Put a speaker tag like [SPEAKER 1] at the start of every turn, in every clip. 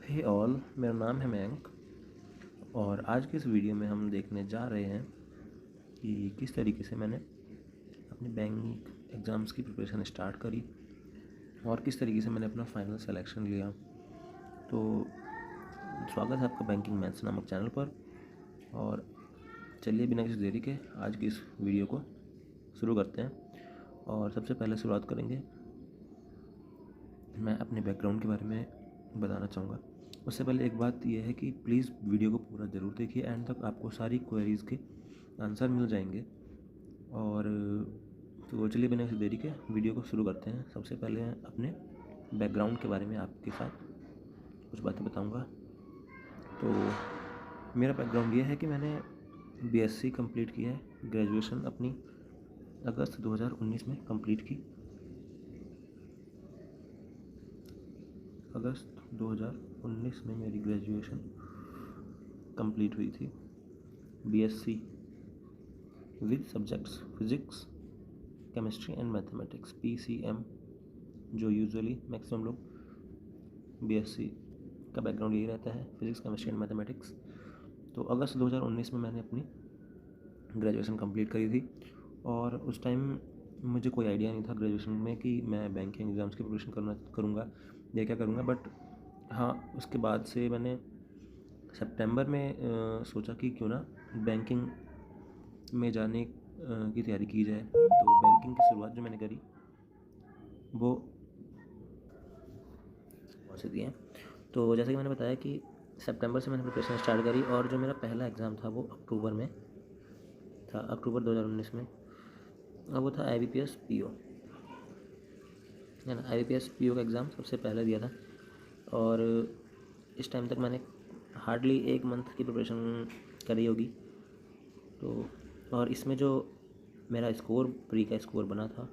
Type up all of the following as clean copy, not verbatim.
[SPEAKER 1] हे all, मेरा नाम है मयंक और आज के इस वीडियो में हम देखने जा रहे हैं कि किस तरीके से मैंने अपने बैंक एग्ज़ाम्स की प्रिपरेशन स्टार्ट करी और किस तरीके से मैंने अपना फाइनल सिलेक्शन लिया। तो स्वागत है आपका बैंकिंग मैथ्स नामक चैनल पर और चलिए बिना किसी देरी के आज की इस वीडियो को शुरू करते हैं। और सबसे पहले शुरुआत करेंगे, मैं अपने बैकग्राउंड के बारे में बताना चाहूँगा। उससे पहले एक बात यह है कि प्लीज़ वीडियो को पूरा ज़रूर देखिए, एंड तक आपको सारी क्वेरीज़ के आंसर मिल जाएंगे। और तो चलिए बिना किसी देरी के वीडियो को शुरू करते हैं। सबसे पहले अपने बैकग्राउंड के बारे में आपके साथ कुछ बातें बताऊंगा। तो मेरा बैकग्राउंड ये है कि मैंने बीएससी कंप्लीट की है, ग्रेजुएशन अपनी अगस्त 2019 में कंप्लीट की। अगस्त 2019 में मेरी ग्रेजुएशन कंप्लीट हुई थी, BSc with subjects physics, chemistry and mathematics, PCM, जो यूजुअली मैक्सिमम लोग बीएससी का बैकग्राउंड यही रहता है, फिज़िक्स केमिस्ट्री एंड मैथमेटिक्स। तो अगस्त 2019 में मैंने अपनी ग्रेजुएशन कंप्लीट करी थी और उस टाइम मुझे कोई आइडिया नहीं था ग्रेजुएशन में कि मैं बैंकिंग एग्ज़ाम्स की प्रिपरेशन करूँगा या क्या करूँगा। बट हाँ, उसके बाद से मैंने सितंबर में सोचा कि क्यों ना बैंकिंग में जाने की तैयारी की जाए। तो बैंकिंग की शुरुआत जो मैंने करी वो से दी है। तो जैसे कि मैंने बताया कि सितंबर से मैंने प्रिपरेशन स्टार्ट करी और जो मेरा पहला एग्ज़ाम था वो अक्टूबर में था, अक्टूबर 2019 में। और वो था IBPS PO, है ना। IBPS PO का एग्ज़ाम सबसे पहले दिया था और इस टाइम तक मैंने हार्डली 1 मंथ की प्रिपरेशन करी होगी। तो और इसमें जो मेरा स्कोर, प्री का स्कोर बना था,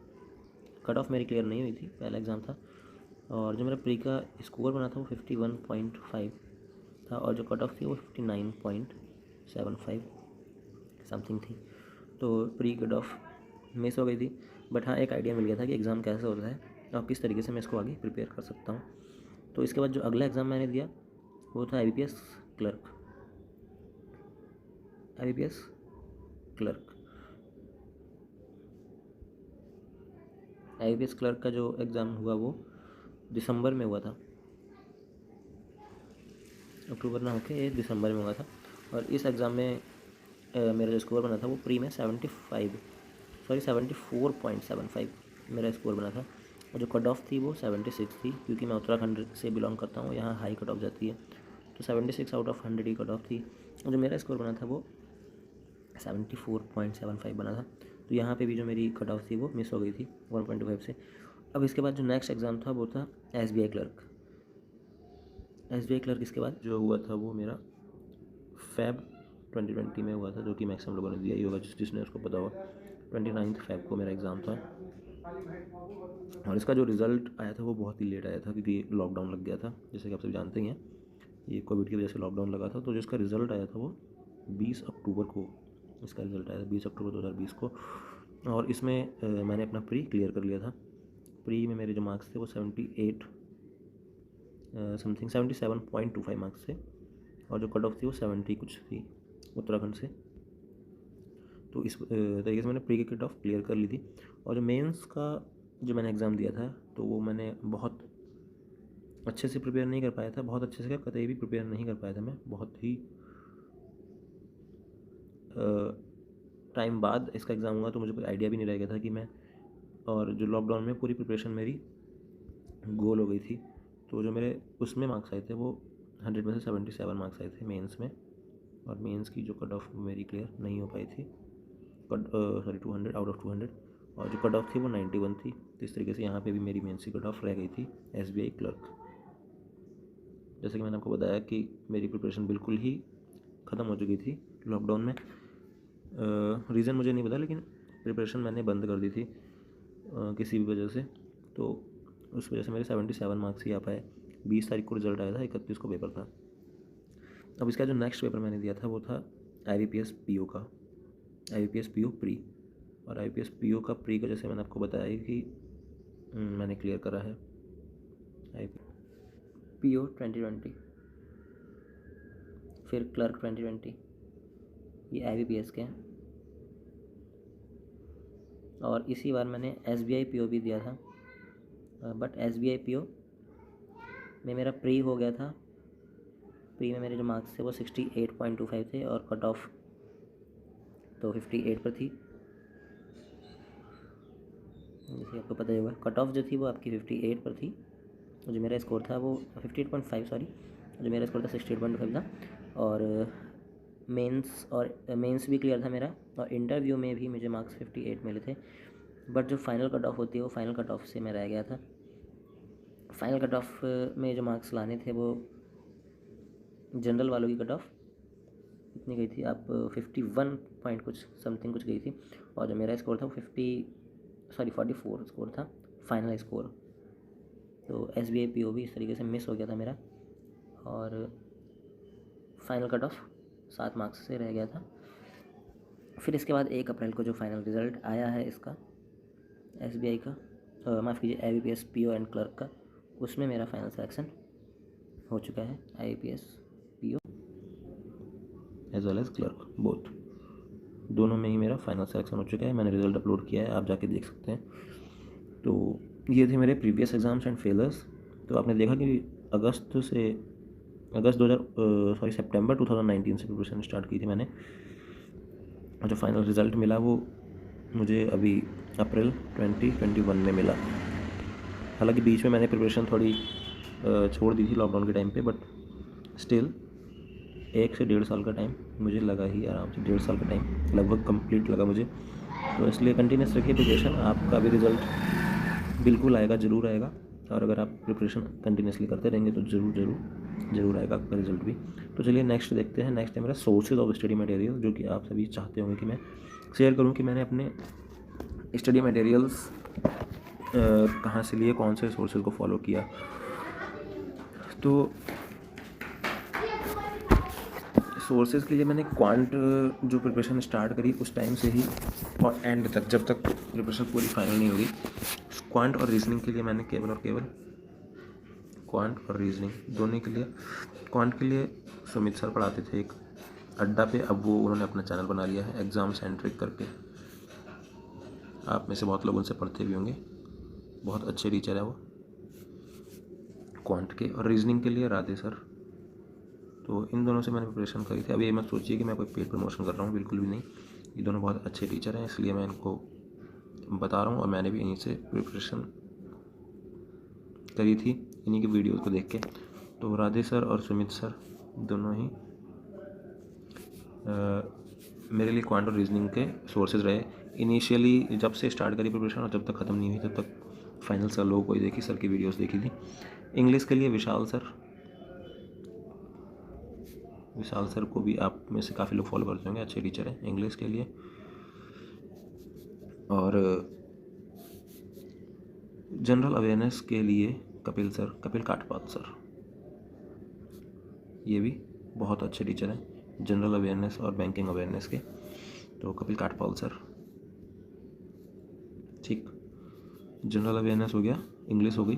[SPEAKER 1] कट ऑफ मेरी क्लियर नहीं हुई थी, पहला एग्ज़ाम था। और जो मेरा प्री का स्कोर बना था वो 51.5 था और जो कट ऑफ थी वो 59.75 समथिंग थी। तो प्री कट ऑफ मिस हो गई थी। बट हाँ, एक आइडिया मिल गया था कि एग्ज़ाम कैसे होता है और किस तरीके से मैं इसको आगे प्रिपेयर कर सकता हूँ। तो इसके बाद जो अगला एग्ज़ाम मैंने दिया वो था IBPS clerk. IBPS clerk IBPS clerk का जो एग्ज़ाम हुआ वो दिसंबर में हुआ था, अक्टूबर ना होके ये दिसंबर में हुआ था। और इस एग्ज़ाम में मेरा जो स्कोर बना था वो प्री में 74.75 मेरा स्कोर बना था। और जो कट ऑफ थी वो 76 थी, क्योंकि मैं उत्तराखंड से बिलोंग करता हूँ, यहाँ हाई कट ऑफ जाती है। तो 76 आउट ऑफ 100 की कट ऑफ थी और जो मेरा स्कोर बना था वो 74.75 बना था। तो यहाँ पे भी जो मेरी कट ऑफ थी वो मिस हो गई थी 1.5 से। अब इसके बाद जो नेक्स्ट एग्ज़ाम था वो था SBI क्लर्क। SBI क्लर्क इसके बाद जो हुआ था वो मेरा Feb 2020 में हुआ था, जो कि मैक्सिमम लोगों ने दिया ही होगा, जिसने उसको पता होगा। 29 Feb को मेरा एग्ज़ाम था और इसका जो रिज़ल्ट आया था वो बहुत ही लेट आया था, क्योंकि लॉकडाउन लग गया था, जैसे कि आप सब जानते ही हैं, ये कोविड की वजह से लॉकडाउन लगा था। तो जिसका रिज़ल्ट आया था वो 20 अक्टूबर को, इसका रिज़ल्ट आया था 20 अक्टूबर 2020 को। और इसमें मैंने अपना प्री क्लियर कर लिया था। प्री में मेरे जो मार्क्स थे वो 78 समथिंग 77.25 मार्क्स थे और जो कट ऑफ थी वो 70 कुछ थी उत्तराखंड से। तो इस तरीके से मैंने प्री की कट ऑफ क्लियर कर ली थी। और जो मेंस का जो मैंने एग्ज़ाम दिया था तो वो मैंने बहुत अच्छे से प्रिपेयर नहीं कर पाया था, बहुत अच्छे से क्या, कतई भी प्रिपेयर नहीं कर पाया था मैं। बहुत ही टाइम बाद इसका एग्ज़ाम हुआ तो मुझे कोई आइडिया भी नहीं रह गया था कि मैं, और जो लॉकडाउन में पूरी प्रिपरेशन मेरी गोल हो गई थी। तो जो मेरे उसमें मार्क्स आए थे वो 100 में से 77 मार्क्स आए थे मेंस में। और मेंस की जो कट ऑफ मेरी क्लियर नहीं हो पाई थी, 200 आउट ऑफ 200, और जो कट ऑफ थी वो 91 थी। तो इस तरीके से यहाँ पे भी मेरी मेंस की कट ऑफ रह गई थी SBI क्लर्क। जैसे कि मैंने आपको बताया कि मेरी प्रिपरेशन बिल्कुल ही ख़त्म हो चुकी थी लॉकडाउन में। रीज़न मुझे नहीं पता, लेकिन प्रिपरेशन मैंने बंद कर दी थी किसी भी वजह से। तो उस वजह से मेरे 77 मार्क्स ही आ पाए। 20 तारीख को रिज़ल्ट आया था, 31 को पेपर था। अब इसका जो नेक्स्ट पेपर मैंने दिया था वो था IBPS PO का, IBPS PO प्री। और IBPS PO का प्री का जैसे मैंने आपको बताया कि मैंने क्लियर करा है। PO 2020
[SPEAKER 2] फिर क्लर्क 2020, ये IBPS के हैं। और इसी बार मैंने SBI PO भी दिया था, बट SBI PO में मेरा प्री हो गया था। प्री में मेरे जो मार्क्स थे वो 68.25 थे और कट ऑफ तो 58 पर थी। जैसे आपको पता ही होगा, कट ऑफ जो थी वो आपकी 58 पर थी। जो मेरा स्कोर था वो 58.5, सॉरी, जो मेरा स्कोर था 68.5 था। और मेंस भी क्लियर था मेरा, और इंटरव्यू में भी मुझे मार्क्स 58 मिले थे। बट जो फाइनल कट ऑफ होती है वो फाइनल कट ऑफ से मैं रह गया था। फाइनल कट ऑफ में जो मार्क्स लाने थे वो जनरल वालों की कट ऑफ इतनी गई थी, आप 51 पॉइंट कुछ समथिंग कुछ गई थी। और जो मेरा स्कोर था वो 44 स्कोर था फाइनल स्कोर। तो SBI PO भी इस तरीके से मिस हो गया था मेरा, और फाइनल कट ऑफ 7 मार्क्स से रह गया था। फिर इसके बाद 1 अप्रैल को जो फाइनल रिज़ल्ट आया है इसका SBI का, माफ़ कीजिए IBPS PO एंड क्लर्क का, उसमें मेरा फाइनल सिलेक्शन हो चुका है, IBPS PO
[SPEAKER 1] as well as clerk, both दोनों में ही मेरा फाइनल सिलेक्शन हो चुका है। मैंने रिज़ल्ट अपलोड किया है, आप जाके देख सकते हैं। तो ये थे मेरे प्रीवियस एग्ज़ाम्स एंड फेलर्स। तो आपने देखा कि सितंबर 2019 से प्रिपरेशन स्टार्ट की थी मैंने, और जो फाइनल रिज़ल्ट मिला वो मुझे अभी अप्रैल 2021 में मिला। हालांकि बीच में मैंने प्रिपरेशन थोड़ी छोड़ दी थी लॉकडाउन के टाइम पे, बट स्टिल 1 से 1.5 साल का टाइम मुझे लगा ही, आराम से 1.5 साल का टाइम लगभग कंप्लीट लगा मुझे। तो इसलिए कंटिन्यूस रखिए प्रिपरेशन, आपका भी रिज़ल्ट बिल्कुल आएगा, ज़रूर आएगा। और अगर आप प्रिपरेशन कंटिन्यूसली करते रहेंगे तो ज़रूर आएगा आपका रिज़ल्ट भी। तो चलिए नेक्स्ट देखते हैं। नेक्स्ट है मेरा सोर्सेज ऑफ स्टडी मटेरियल, जो कि आप सभी चाहते होंगे कि मैं शेयर करूं कि मैंने अपने स्टडी मटेरियल्स कहाँ से लिए, कौन से सोर्सेज को फॉलो किया। तो सोर्सेज के लिए मैंने क्वांट जो प्रिपरेशन स्टार्ट करी उस टाइम से ही और एंड तक, जब तक प्रिपरेशन पूरी फाइनल नहीं होगी, क्वांट और रीजनिंग के लिए मैंने केवल और केवल क्वांट और रीजनिंग दोनों के लिए, क्वांट के लिए सुमित सर पढ़ाते थे एक अड्डा पे, अब वो उन्होंने अपना चैनल बना लिया है एग्ज़ाम सेंट्रिक करके। आप में से बहुत लोग उनसे पढ़ते भी होंगे, बहुत अच्छे टीचर है वो क्वांट के। और रीजनिंग के लिए राधे सर। तो इन दोनों से मैंने प्रिपरेशन करी थी। अब ये मत सोचिए कि मैं कोई पेड प्रमोशन कर रहा हूँ, बिल्कुल भी नहीं। ये दोनों बहुत अच्छे टीचर हैं, इसलिए मैं इनको बता रहा हूँ। और मैंने भी इन्हीं से प्रिपरेशन करी थी, इन्हीं की वीडियोज़ को देख के। तो राधे सर और सुमित सर दोनों ही मेरे लिए क्वांट और रीजनिंग के सोर्सेज रहे। इनिशियली जब से स्टार्ट करी प्रिपरेशन और जब तक ख़त्म नहीं हुई, तब तक फाइनल सर लोगों को देखी, सर की वीडियोस देखी थी। इंग्लिश के लिए विशाल सर को भी आप में से काफ़ी लोग फॉलो करते होंगे, अच्छे टीचर हैं इंग्लिश के लिए। और जनरल अवेयरनेस के लिए कपिल काटपात सर, ये भी बहुत अच्छे टीचर हैं जनरल अवेयरनेस और बैंकिंग अवेयरनेस के। तो कपिल काटपाल सर, ठीक, जनरल अवेयरनेस हो गया, इंग्लिश हो गई,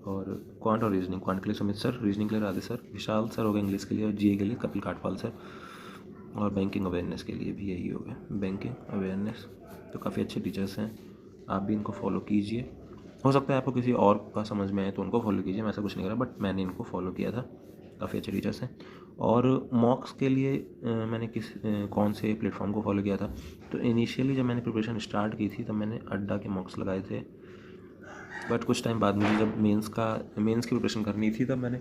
[SPEAKER 1] और क्वांट और रीजनिंग, क्वांट के लिए सुमित सर, रीजनिंग के लिए राधे सर, विशाल सर हो गया इंग्लिश के लिए, और GA के लिए कपिल काटपाल सर, और बैंकिंग अवेयरनेस के लिए भी यही हो गया, बैंकिंग अवेयरनेस। तो काफ़ी अच्छे टीचर्स हैं, आप भी इनको फॉलो कीजिए। हो सकता है आपको किसी और का समझ में आए तो उनको फॉलो कीजिए, मैं ऐसा कुछ नहीं करा, बट मैंने इनको फॉलो किया था, काफ़ी अच्छे टीचर्स हैं। और मॉक्स के लिए मैंने कौन से प्लेटफॉर्म को फॉलो किया था, तो इनिशियली जब मैंने प्रिपरेशन स्टार्ट की थी तब मैंने अड्डा के मॉक्स लगाए थे। बट कुछ टाइम बाद मुझे जब मेंस की प्रिपरेशन करनी थी, तब मैंने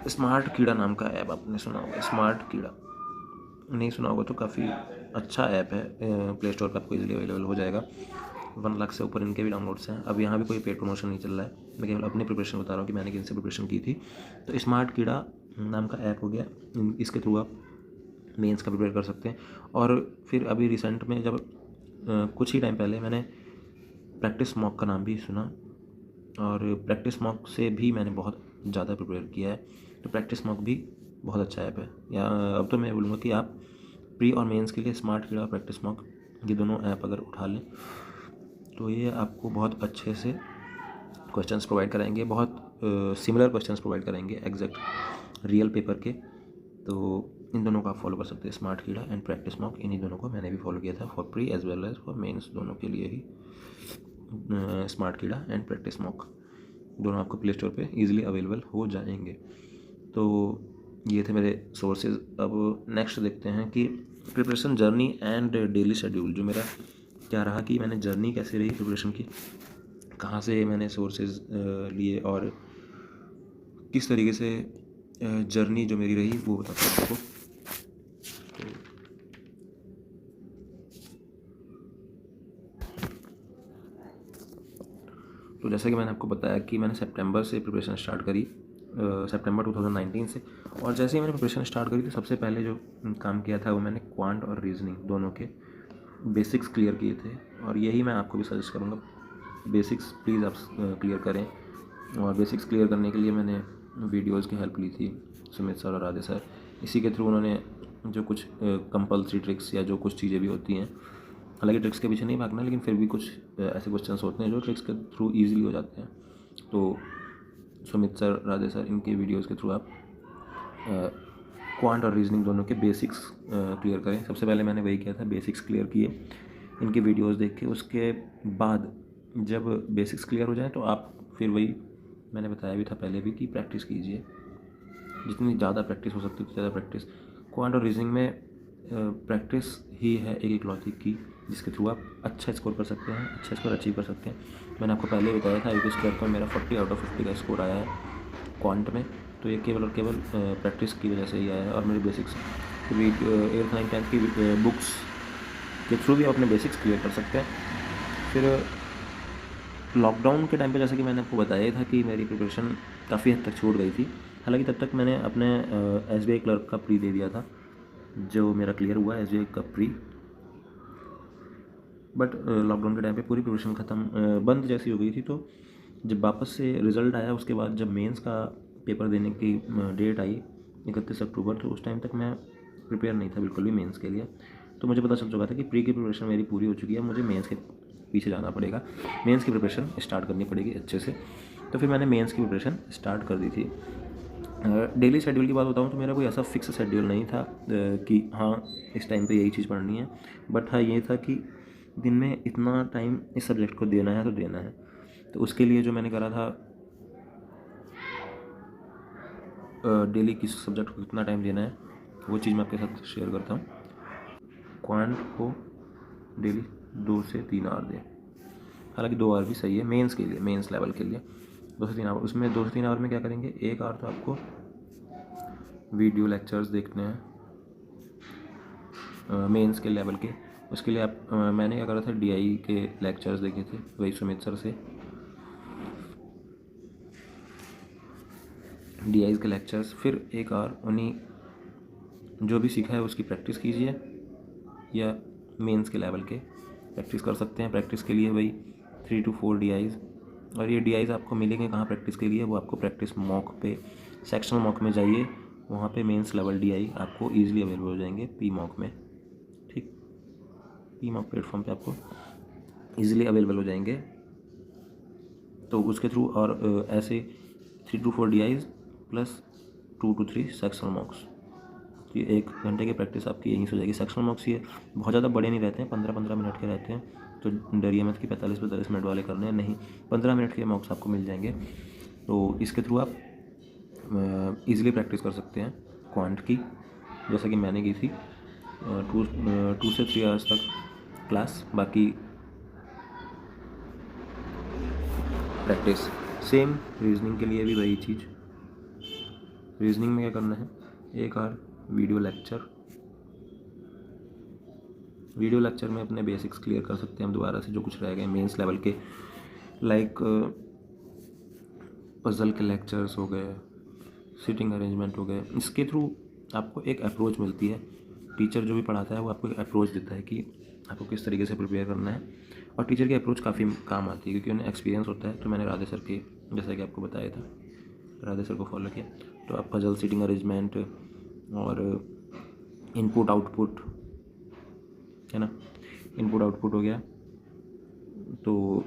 [SPEAKER 1] स्मार्ट कीड़ा नाम का ऐप, आपने सुना होगा स्मार्ट कीड़ा, नहीं सुना होगा तो काफ़ी अच्छा ऐप है, प्ले स्टोर पर आपको इजीली अवेलेबल हो जाएगा। 1 लाख से ऊपर इनके भी डाउनलोड्स हैं। अब यहाँ भी कोई पेड प्रमोशन नहीं चल रहा है, मैं केवल अपनी प्रिपरेशन बता रहा हूँ कि मैंने किन से प्रिपरेशन की थी। तो स्मार्ट कीड़ा नाम का ऐप हो गया, इसके थ्रू आप मेंस का प्रिपेयर कर सकते हैं। और फिर अभी रिसेंट में जब कुछ ही टाइम पहले मैंने प्रैक्टिस मॉक का नाम भी सुना, और प्रैक्टिस मॉक से भी मैंने बहुत ज़्यादा प्रिपेयर किया है। तो प्रैक्टिस मॉक भी बहुत अच्छा ऐप है। या अब तो मैं बोलूँगा कि आप प्री और मेंस के लिए स्मार्ट कीड़ा और प्रैक्टिस मॉक, ये दोनों ऐप अगर उठा लें तो ये आपको बहुत अच्छे से क्वेश्चंस प्रोवाइड कराएंगे, बहुत सिमिलर क्वेश्चंस प्रोवाइड कराएंगे एग्जैक्ट रियल पेपर के। तो इन दोनों को आप फॉलो कर सकते हैं, स्मार्ट कीड़ा एंड प्रैक्टिस मॉक। इन्हीं दोनों को मैंने भी फॉलो किया था for pre as well as for mains, दोनों के लिए ही Smartkeeda and practice mock दोनों आपको प्ले स्टोर पर ईजिली अवेलेबल हो जाएंगे। तो ये थे मेरे सोर्सेज। अब नेक्स्ट देखते हैं कि preparation journey and daily schedule जो मेरा क्या रहा, कि मैंने जर्नी कैसे रही प्रिपरेशन की, कहाँ से मैंने सोर्सेज लिए और किस तरीके से जर्नी जो मेरी रही वो बताता हूँ आपको। तो जैसा कि मैंने आपको बताया कि मैंने सितंबर से प्रिपरेशन स्टार्ट करी, सितंबर 2019 से। और जैसे ही मैंने प्रिपरेशन स्टार्ट करी तो सबसे पहले जो काम किया था वो मैंने क्वांट और रीजनिंग दोनों के बेसिक्स क्लियर किए थे। और यही मैं आपको भी सजेस्ट करूँगा, बेसिक्स प्लीज़ आप क्लियर करें। और बेसिक्स क्लियर करने के लिए मैंने वीडियोज़ की हेल्प ली थी, सुमित सर और राधे सर। इसी के थ्रू उन्होंने जो कुछ कंपल्सरी ट्रिक्स या जो कुछ चीज़ें भी होती हैं, हालांकि ट्रिक्स के पीछे नहीं भागना, लेकिन फिर भी कुछ ऐसे क्वेश्चंस होते हैं जो ट्रिक्स के थ्रू ईजिली हो जाते हैं। तो सुमित सर, राधे सर, इनके वीडियोज़ के थ्रू आप क्वांट और रीजनिंग दोनों के बेसिक्स क्लियर करें। सबसे पहले मैंने वही किया था, बेसिक्स क्लियर किए इनके वीडियोस देख के। उसके बाद जब बेसिक्स क्लियर हो जाए तो आप फिर वही मैंने बताया भी था पहले भी कि प्रैक्टिस कीजिए, जितनी ज़्यादा प्रैक्टिस हो सकती है उतनी ज़्यादा प्रैक्टिस। क्वांट और रीजनिंग में प्रैक्टिस ही है एक इकलौती की जिसके थ्रू आप अच्छा स्कोर कर सकते हैं, अच्छा स्कोर अचीव कर सकते हैं। मैंने आपको पहले बताया था IQ स्क्वायर पर मेरा 40 आउट ऑफ 50 का स्कोर आया है क्वांट में। तो ये केवल और केवल प्रैक्टिस की वजह से ही आया है। और मेरी बेसिक्स 8th 9th 10th की बुक्स के थ्रू भी आप अपने बेसिक्स क्लियर कर सकते हैं। फिर लॉकडाउन के टाइम पे जैसा कि मैंने आपको बताया था कि मेरी प्रिपरेशन काफ़ी हद तक छूट गई थी। हालांकि तब तक मैंने अपने SBI क्लर्क का प्री दे दिया था, जो मेरा क्लियर हुआ SBI का प्री। बट लॉकडाउन के टाइम पे पूरी प्रिपरेशन ख़त्म बंद जैसी हो गई थी। तो जब वापस से रिज़ल्ट आया उसके बाद जब मेंस का पेपर देने की डेट आई 31 अक्टूबर, तो उस टाइम तक मैं प्रिपेयर नहीं था बिल्कुल भी मेंस के लिए। तो मुझे पता चल चुका था कि प्री की प्रिपरेशन मेरी पूरी हो चुकी है, मुझे मेंस के पीछे जाना पड़ेगा, मेंस की प्रिपरेशन स्टार्ट करनी पड़ेगी अच्छे से। तो फिर मैंने मेंस की प्रिपरेशन स्टार्ट कर दी थी। डेली शेड्यूल की बात बताऊँ तो मेरा कोई ऐसा फिक्स शेड्यूल नहीं था कि हाँ इस टाइम पे यही चीज़ पढ़नी है। बट हाँ ये था कि दिन में इतना टाइम इस सब्जेक्ट को देना है तो देना है। तो उसके लिए जो मैंने करा था, डेली किस सब्जेक्ट को कितना टाइम देना है वो चीज़ मैं आपके साथ शेयर करता हूँ। क्वांट को डेली 2 से 3 आवर दें, हालांकि 2 आवर भी सही है मेंस के लिए, मेंस लेवल के लिए 2 से 3 आवर। उसमें 2 से 3 आवर में क्या करेंगे, 1 आवर तो आपको वीडियो लेक्चर्स देखने हैं मेंस के लेवल के। उसके लिए आप मैंने क्या करा था, DI के लेक्चर्स देखे थे वही सुमित सर से, DI के लेक्चर्स। फिर 1 आवर उन्हीं जो भी सीखा है उसकी प्रैक्टिस कीजिए, या मेंस के लेवल के प्रैक्टिस कर सकते हैं। प्रैक्टिस के लिए वही 3 to 4 DIs। और ये DIs आपको मिलेंगे कहाँ प्रैक्टिस के लिए, वो आपको प्रैक्टिस मॉक पे, सेक्शनल मॉक में जाइए, वहाँ पे मेंस लेवल DI आपको ईजिली अवेलेबल हो जाएंगे P मॉक में। ठीक, P मॉक प्लेटफॉर्म पे आपको ईजिली अवेलेबल हो जाएंगे। तो उसके थ्रू और ऐसे 3 to 4 DIs plus 2 to 3 sectional मॉक्स, ये 1 घंटे की प्रैक्टिस आपकी यहीं से हो जाएगी। सेक्शनल मॉक्स ये बहुत ज़्यादा बड़े नहीं रहते हैं, 15-15 मिनट के रहते हैं। तो डरिए मत कि 45-45 मिनट वाले करने हैं, नहीं, 15 मिनट के मॉक्स आपको मिल जाएंगे। तो इसके थ्रू आप ईजिली प्रैक्टिस कर सकते हैं क्वांट की, जैसा कि मैंने की थी। 2 से 3 आवर्स तक क्लास, बाकी प्रैक्टिस। सेम रीजनिंग के लिए भी वही चीज़। रीजनिंग में क्या करना है, 1 आवर वीडियो लेक्चर में अपने बेसिक्स क्लियर कर सकते हैं हम दोबारा से, जो कुछ रह गए मेंस लेवल के, लाइक पजल के लेक्चर्स हो गए, सीटिंग अरेंजमेंट हो गए। इसके थ्रू आपको एक अप्रोच मिलती है, टीचर जो भी पढ़ाता है वो आपको एक अप्रोच देता है कि आपको किस तरीके से प्रिपेयर करना है। और टीचर की अप्रोच काफ़ी काम आती है क्योंकि उन्हें एक्सपीरियंस होता है। तो मैंने राधे सर के, जैसा कि आपको बताया था, राधे सर को फॉलो किया। तो आप पजल, सीटिंग अरेंजमेंट और इनपुट आउटपुट, है ना, इनपुट आउटपुट हो गया, तो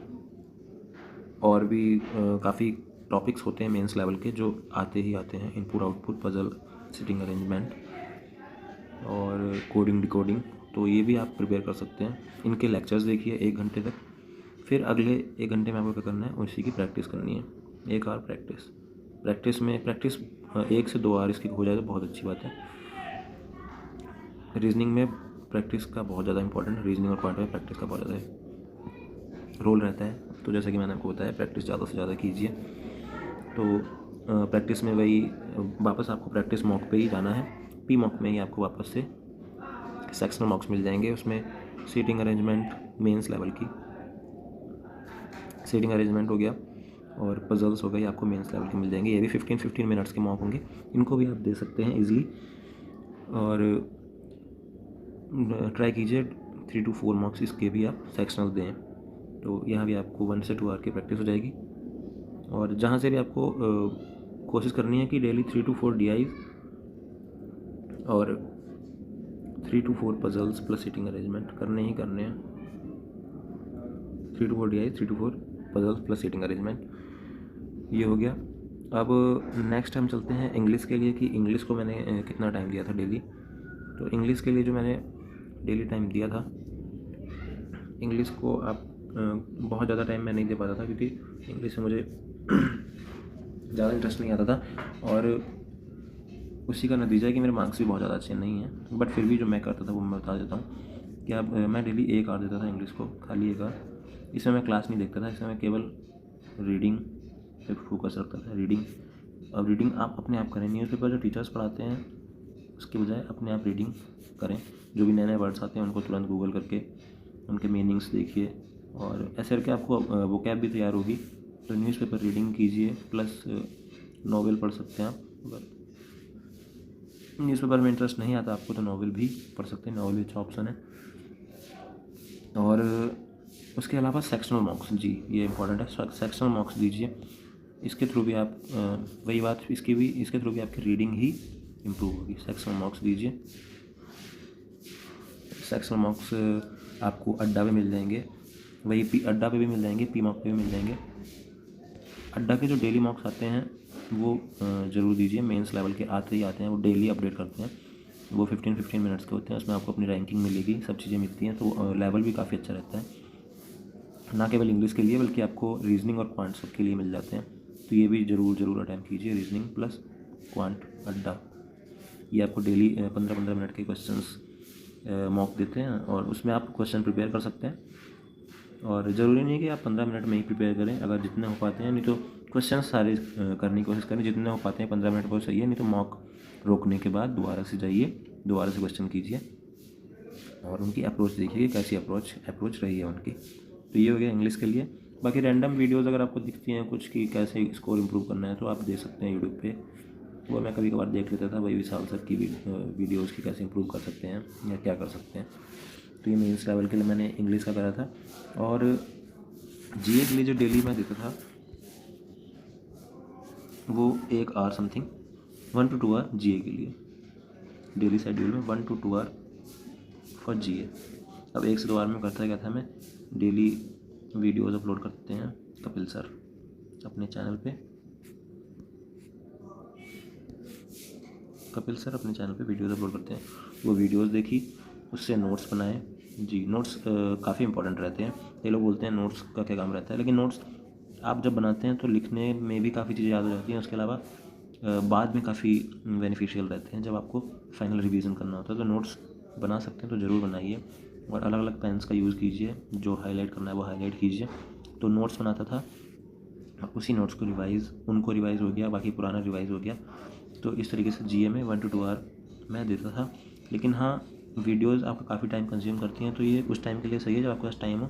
[SPEAKER 1] और भी काफ़ी टॉपिक्स होते हैं मेंस लेवल के जो आते ही आते हैं, input output, puzzle, sitting arrangement और कोडिंग डिकोडिंग। तो ये भी आप प्रिपेयर कर सकते हैं। इनके लेक्चर्स देखिए 1 घंटे तक, फिर अगले 1 घंटे में आपको क्या करना है, उसी की प्रैक्टिस करनी है। 1 आवर प्रैक्टिस में 1 से 2 आवर इसकी हो जाए तो बहुत अच्छी बात है। रीजनिंग में प्रैक्टिस का बहुत ज़्यादा इंपॉर्टेंट है, रीजनिंग और क्वांट में प्रैक्टिस का बहुत ज़्यादा रोल रहता है। तो जैसा कि मैंने आपको बताया, प्रैक्टिस ज़्यादा से ज़्यादा कीजिए। तो प्रैक्टिस में वही वापस आपको प्रैक्टिस मॉक पे ही जाना है। पी मॉक में ही आपको वापस से सेक्शनल मॉक्स मिल जाएंगे। उसमें सीटिंग अरेंजमेंट मेंस लेवल की सीटिंग अरेंजमेंट हो गया और पजल्स हो गई, आपको मेंस लेवल के मिल जाएंगे। ये भी 15-15 मिनट्स के मॉक होंगे, इनको भी आप दे सकते हैं ईजिली। और ट्राई कीजिए 3 to 4 मॉक्स इसके भी आप सेक्शनल दें। तो यहाँ भी आपको 1 से 2 आवर की प्रैक्टिस हो जाएगी। और जहाँ से भी आपको कोशिश करनी है कि डेली 3 to 4 DIs और 3 to 4 puzzles plus seating arrangement करने ही करने हैं। 3 to 4 DIs, 3 to 4 puzzles plus seating arrangement, ये हो गया। अब नेक्स्ट हम चलते हैं इंग्लिश के लिए कि इंग्लिश को मैंने कितना टाइम दिया था डेली। तो इंग्लिश के लिए जो मैंने डेली टाइम दिया था, इंग्लिश को आप बहुत ज़्यादा टाइम मैं नहीं दे पाता था क्योंकि इंग्लिश में मुझे ज़्यादा इंटरेस्ट नहीं आता था। और उसी का नतीजा है कि मेरे मार्क्स भी बहुत ज़्यादा अच्छे नहीं हैं। बट फिर भी जो मैं करता था वो मैं बता देता हूँ कि अब मैं डेली 1 आवर देता था इंग्लिश को, खाली 1 आवर। इसमें मैं क्लास नहीं देखता था, इसमें मैं केवल रीडिंग पे फोकस रखता था। रीडिंग, अब रीडिंग आप अपने आप करें, न्यूज़पेपर जो टीचर्स पढ़ाते हैं उसके बजाय अपने आप रीडिंग करें। जो भी नए नए वर्ड्स आते हैं उनको तुरंत गूगल करके उनके मीनिंग्स देखिए और ऐसे करके आपको वोकैब भी तैयार होगी। तो न्यूज़पेपर रीडिंग कीजिए, प्लस नॉवेल पढ़ सकते हैं आप। अगर न्यूज़पेपर में इंटरेस्ट नहीं आता आपको तो नॉवेल भी पढ़ सकते हैं, नॉवेल भी अच्छा ऑप्शन है। और उसके अलावा सेक्शनल मॉक्स, जी ये इंपॉर्टेंट है, सेक्शनल मॉक्स दीजिए। इसके थ्रू भी आप वही बात इसके थ्रू भी आपकी रीडिंग ही इम्प्रूव होगी। सेक्शनल मॉक्स दीजिए। सेक्शनल मॉक्स आपको अड्डा पे मिल जाएंगे, वही अड्डा पे भी मिल जाएंगे, पी मॉक पे भी मिल जाएंगे। अड्डा के जो डेली मॉक्स आते हैं वो ज़रूर दीजिए। मेंस लेवल के आते ही आते हैं, वो डेली अपडेट करते हैं। वो 15-15 मिनट्स के होते हैं, उसमें आपको अपनी रैंकिंग मिलेगी, सब चीज़ें मिलती हैं। तो लेवल भी काफ़ी अच्छा रहता है, ना केवल इंग्लिश के लिए बल्कि आपको रीजनिंग और क्वांट सब के लिए मिल जाते हैं। तो ये भी ज़रूर अटैम्प्ट कीजिए, रीजनिंग प्लस क्वांट अड्डा। ये आपको डेली 15-15 मिनट के क्वेश्चंस मॉक देते हैं और उसमें आप क्वेश्चन प्रिपेयर कर सकते हैं। और ज़रूरी नहीं है कि आप 15 मिनट में ही प्रिपेयर करें, अगर जितने हो पाते हैं, नहीं तो क्वेश्चन सारे करने की कोशिश करें। जितने हो पाते हैं 15 मिनट बहुत सही है, नहीं तो मॉक रोकने के बाद दोबारा से जाइए, दोबारा से क्वेश्चन कीजिए और उनकी अप्रोच देखिए कि कैसी अप्रोच रही है उनकी। तो ये हो गया इंग्लिश के लिए। बाकी रैंडम वीडियोज़ अगर आपको दिखती हैं कुछ कि कैसे स्कोर इम्प्रूव करना है तो आप देख सकते हैं यूट्यूब पे। वो मैं कभी कभार देख लेता था, वही विशाल सर की वीडियोज़ की कैसे इम्प्रूव कर सकते हैं या क्या कर सकते हैं। तो ये मेंस लेवल के लिए मैंने इंग्लिश का करा था। और जीए के लिए जो डेली मैं देता था वो 1 आवर समथिंग, 1 to 2 आवर जीए के लिए डेली शेड्यूल में, 1 to 2 आवर फॉर जीए। अब 1 से 2 आवर में करता क्या था, मैं डेली वीडियोज़ अपलोड करते हैं कपिल सर अपने चैनल पे। कपिल सर अपने चैनल पे वीडियोज़ अपलोड करते हैं, वो वीडियोज़ देखी, उससे नोट्स बनाए। जी नोट्स काफ़ी इंपॉर्टेंट रहते हैं। ये लोग बोलते हैं नोट्स का क्या काम रहता है, लेकिन नोट्स आप जब बनाते हैं तो लिखने में भी काफ़ी चीज़ें याद हो जाती हैं। उसके अलावा बाद में काफ़ी बेनिफिशियल रहते हैं जब आपको फाइनल रिवीजन करना होता है। तो नोट्स बना सकते हैं तो ज़रूर बनाइए और अलग अलग पेन्स का यूज़ कीजिए, जो हाईलाइट करना है वो हाईलाइट कीजिए। तो नोट्स बनाता था, उसी नोट्स को रिवाइज़ हो गया, बाकी पुराना रिवाइज़ हो गया। तो इस तरीके से जीए में 1 to 2 आवर मैं देता था। लेकिन हाँ, वीडियोज़ आपका काफ़ी टाइम कंज्यूम करती हैं, तो ये उस टाइम के लिए सही है जब आपके पास टाइम हो।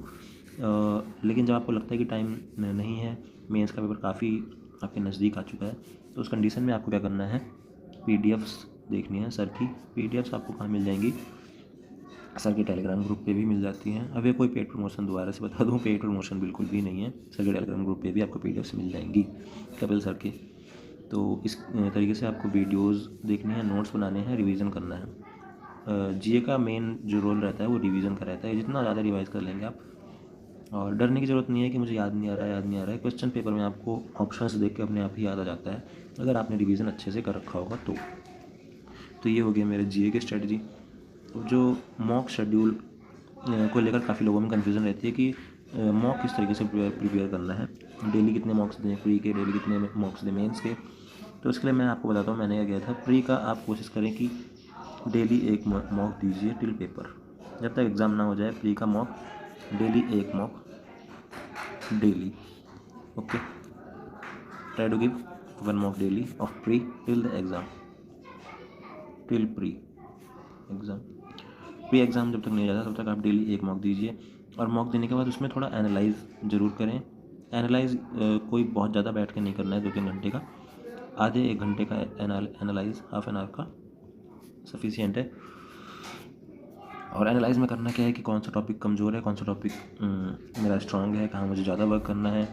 [SPEAKER 1] लेकिन जब आपको लगता है कि टाइम नहीं है, मेंस का पेपर काफ़ी आपके नज़दीक आ चुका है, तो उस कंडीशन में आपको क्या करना है, पीडीएफ्स देखनी है सर की। पीडीएफ्स आपको कहाँ मिल जाएंगी, सर के टेलीग्राम ग्रुप पे भी मिल जाती हैं। अब ये कोई पेड प्रमोशन, दोबारा से बता दूँ, पेड प्रमोशन बिल्कुल भी नहीं है। सर के टेलीग्राम ग्रुप पे भी आपको पीडीएफ्स मिल जाएंगी कपिल सर के। तो इस तरीके से आपको वीडियोज़ देखनी है, नोट्स बनाने हैं, रिवीजन करना है। जीए का मेन जो रोल रहता है वो रिवीजन का रहता है। जितना ज़्यादा रिवाइज़ कर लेंगे आप और डरने की ज़रूरत नहीं है कि मुझे याद नहीं आ रहा है, याद नहीं आ रहा है। क्वेश्चन पेपर में आपको ऑप्शंस देख के अपने आप ही याद आ जाता है, अगर आपने रिवीजन अच्छे से कर रखा होगा तो ये हो गया मेरे जीए की स्ट्रेटजी। जो मॉक शेड्यूल को लेकर काफ़ी लोगों में कन्फ्यूज़न रहती है कि मॉक किस तरीके से प्रिपेयर करना है, डेली कितने मॉक्स दें प्री के, डेली कितने मॉक्स दें मेंस के। तो इसके लिए मैं आपको बताता हूँ मैंने क्या किया था। प्री का आप कोशिश करें कि डेली एक मॉक दीजिए टिल पेपर, जब तक एग्ज़ाम ना हो जाए। प्री का मॉक डेली एक mock daily, okay. Try to give 1 mock daily of pre till the exam, till pre exam. Pre exam जब तक नहीं हो जाता तब तक आप डेली एक मॉक दीजिए, और मॉक देने के बाद उसमें थोड़ा एनालाइज ज़रूर करें। एनालाइज कोई बहुत ज़्यादा बैठ के नहीं करना है, 2-3 घंटे का, आधे 1 घंटे का एनालाइज, हाफ एन आवर का सफिशिएंट है। और एनालाइज में करना क्या है कि कौन सा टॉपिक कमज़ोर है, कौन सा टॉपिक मेरा स्ट्रॉन्ग है, कहाँ मुझे ज़्यादा वर्क करना है।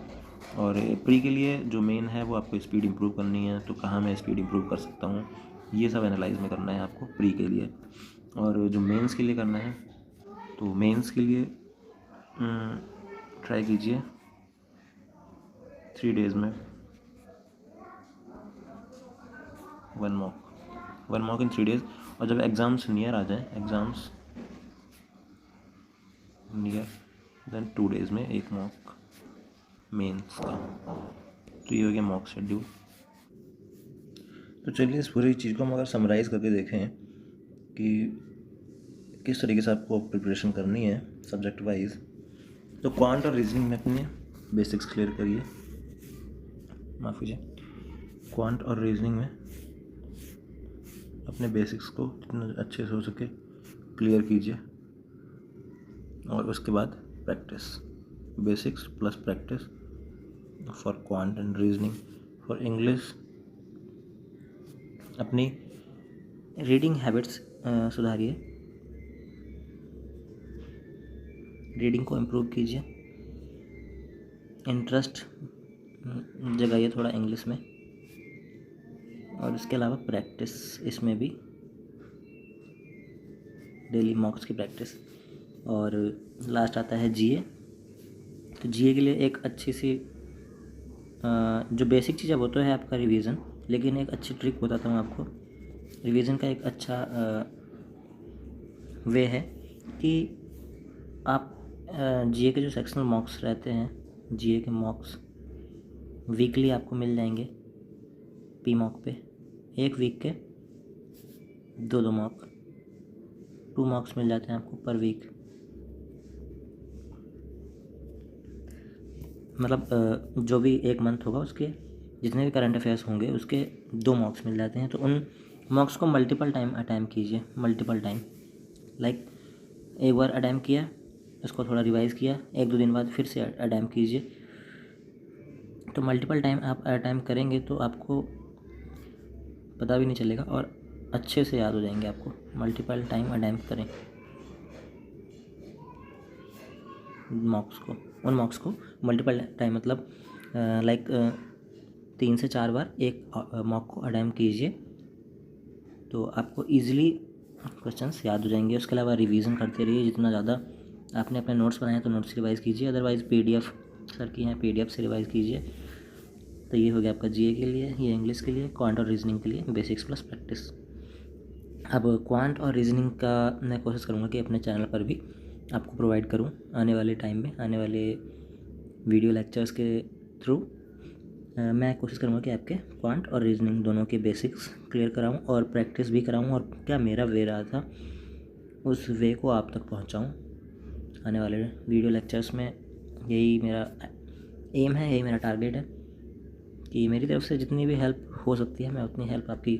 [SPEAKER 1] और प्री के लिए जो मेन है वो आपको स्पीड इंप्रूव करनी है, तो कहाँ मैं स्पीड इंप्रूव कर सकता हूँ, ये सब एनालाइज में करना है आपको प्री के लिए। और जो मेंस के लिए करना है, तो मेंस के लिए ट्राई कीजिए 3 डेज़ में 1 मॉक इन 3 डेज़। और जब एग्ज़ाम्स नियर आ जाएँ, एग्ज़ाम्स नियर, देन 2 डेज़ में 1 मॉक मेंस का। तो ये हो गया मॉक शेड्यूल। तो चलिए इस पूरी चीज़ को हम अगर समराइज़ करके देखें कि किस तरीके से आपको प्रिपरेशन करनी है सब्जेक्ट वाइज। तो क्वांट और रीजनिंग में अपने बेसिक्स क्लियर करिए, माफ़ कीजिए, क्वांट और रीजनिंग में अपने बेसिक्स को जितना अच्छे से हो सके क्लियर कीजिए। और उसके बाद practice, basics plus practice for quant and reasoning. For English अपनी
[SPEAKER 2] रीडिंग हैबिट्स सुधारिए, रीडिंग को इम्प्रूव कीजिए, इंटरेस्ट जगाइए थोड़ा इंग्लिश में, और इसके अलावा प्रैक्टिस, इसमें भी डेली मॉक्स की प्रैक्टिस। और लास्ट आता है जीए। तो जीए के लिए एक अच्छी सी जो बेसिक चीज़ है वो तो है आपका रिवीजन, लेकिन एक अच्छी ट्रिक बताता हूँ आपको। रिवीजन का एक अच्छा वे है कि आप जीए के जो सेक्शनल मॉक्स रहते हैं, जीए के मॉक्स वीकली आपको मिल जाएंगे पी मॉक पे। एक वीक के 2 मॉक, 2 मॉक्स मिल जाते हैं आपको पर वीक। मतलब जो भी एक मंथ होगा उसके जितने भी करंट अफेयर्स होंगे उसके 2 मॉक्स मिल जाते हैं। तो उन मॉक्स को मल्टीपल टाइम अटैम्प्ट कीजिए, मल्टीपल टाइम। लाइक एक बार अटैम्प्ट किया, उसको थोड़ा रिवाइज़ किया, 1-2 दिन बाद फिर से अटैम्प्ट कीजिए। तो मल्टीपल टाइम आप अटैम्प्ट करेंगे तो आपको पता भी नहीं चलेगा और अच्छे से याद हो जाएंगे आपको। मल्टीपल टाइम अटैम्प्ट करें मॉक्स को, उन मॉक्स को मल्टीपल टाइम, मतलब लाइक 3 से 4 बार एक मॉक को अटैम्प्ट कीजिए, तो आपको ईजिली क्वेश्चंस याद हो जाएंगे। उसके अलावा रिवीजन करते रहिए, जितना ज़्यादा आपने अपने नोट्स बनाए हैं तो नोट्स रिवाइज़ कीजिए, अदरवाइज़ पीडीएफ सर की हैं, पीडीएफ से रिवाइज़ कीजिए। तो ये हो गया आपका जीए के लिए, ये इंग्लिश के लिए, क्वांट और रीजनिंग के लिए बेसिक्स प्लस प्रैक्टिस। अब क्वांट और रीजनिंग का मैं कोशिश करूँगा कि अपने चैनल पर भी आपको प्रोवाइड करूँ आने वाले टाइम में, आने वाले वीडियो लेक्चर्स के थ्रू। मैं कोशिश करूँगा कि आपके क्वांट और रीजनिंग दोनों के बेसिक्स क्लियर कराऊँ और प्रैक्टिस भी कराऊँ, और क्या मेरा वे रहा था उस वे को आप तक पहुँचाऊँ आने वाले वीडियो लेक्चर्स में। यही मेरा एम है, यही मेरा टारगेट है कि मेरी तरफ से जितनी भी हेल्प हो सकती है मैं उतनी हेल्प आपकी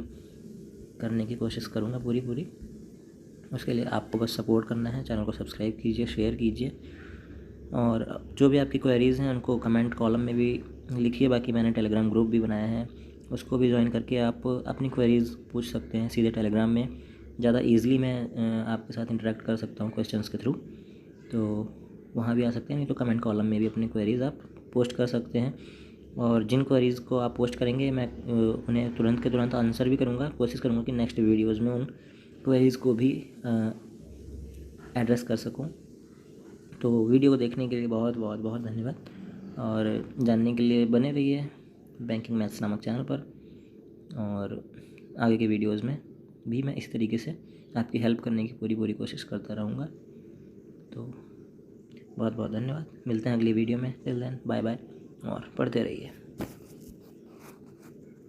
[SPEAKER 2] करने की कोशिश करूँगा पूरी। उसके लिए आपको बस सपोर्ट करना है, चैनल को सब्सक्राइब कीजिए, शेयर कीजिए, और जो भी आपकी क्वेरीज़ हैं उनको कमेंट कॉलम में भी लिखिए। बाकी मैंने टेलीग्राम ग्रुप भी बनाया है, उसको भी ज्वाइन करके आप अपनी क्वेरीज़ पूछ सकते हैं सीधे टेलीग्राम में। ज़्यादा ईजिली मैं आपके साथ इंटरेक्ट कर सकता हूँ क्वेश्चंस के थ्रू, तो वहाँ भी आ सकते हैं, नहीं तो कमेंट कॉलम में भी अपनी क्वेरीज़ आप पोस्ट कर सकते हैं। और जिन क्वेरीज़ को आप पोस्ट करेंगे मैं उन्हें तुरंत के तुरंत आंसर भी करूँगा। कोशिश करूँगा कि नेक्स्ट वीडियोज़ में उन क्वेरीज़ को भी एड्रेस कर सकूँ। तो वीडियो को देखने के लिए बहुत बहुत बहुत धन्यवाद, और जानने के लिए बने रहिए बैंकिंग मैथ्स नामक चैनल पर, और आगे के वीडियोज़ में भी मैं इस तरीके से आपकी हेल्प करने की पूरी कोशिश करता रहूँगा। तो बहुत बहुत धन्यवाद, मिलते हैं अगली वीडियो में। टिल देन बाय बाय, और पढ़ते रहिए।